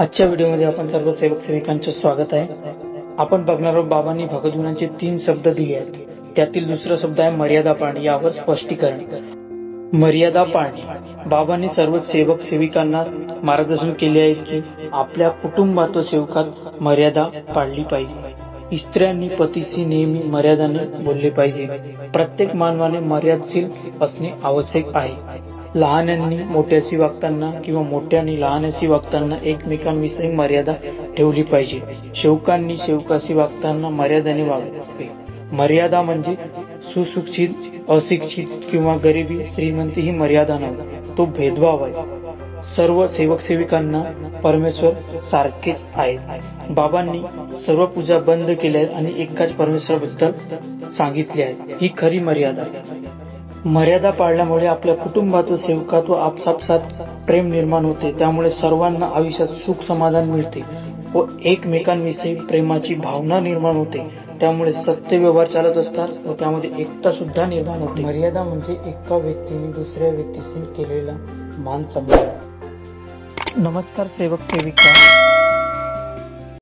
आजच्या व्हिडिओमध्ये आपण सर्व सेवक सेविकांचे स्वागत आहे। आपण बघणार आहोत बाबांनी भगवद्गीतांचे 3 शब्द दिले आहेत, त्यातील दुसरा शब्द आहे मर्यादा पाळणे। यावर स्पष्टीकरण। मर्यादा पाळणे। बाबांनी सर्व सेवक सेविकांना मार्गदर्शन केले आहे की आपल्या कुटुंबात व सेवकात मर्यादा पाळली पाहिजे। स्त्रियांनी पतीशी नेहमी मर्यादाने बोलले पाहिजे। प्रत्येक मानवाने मर्यादशील असणे आवश्यक आहे। लहानांनी मोठ्याशी वागताना किंवा मोठ्यांनी लहानाशी वागताना एकमेकांविषयी मर्यादा ठेवली पाहिजे। सेवकांनी सेवकाशी वागताना मर्यादेने वागावे। मर्यादा म्हणजे सुशिक्षित, अशिक्षित किंवा गरिबी, श्रीमंती ही मर्यादा नव्हे, तो भेदभाव आहे। सर्व सेवक सेविकांना परमेश्वर सारखेच आहेत। बाबांनी सर्व पूजा बंद केल्या आणि एकाच परमेश्वराबद्दल सांगितले आहे, ही खरी मर्यादा आहे। मर्यादा पाळल्यामुळे आपल्या कुटुंबात व सेवकात व आपसात प्रेम निर्माण होते, त्यामुळे सर्वांना आयुष्यात सुख समाधान मिळते व एकमेकांविषयी प्रेमाची भावना निर्माण होते, त्यामुळे सत्य व्यवहार चालत असतात व त्यामध्ये एकता सुद्धा निर्माण होते। मर्यादा म्हणजे एका व्यक्तीने दुसऱ्या व्यक्तीशी केलेला मान सन्मान। नमस्कार सेवक सेविका,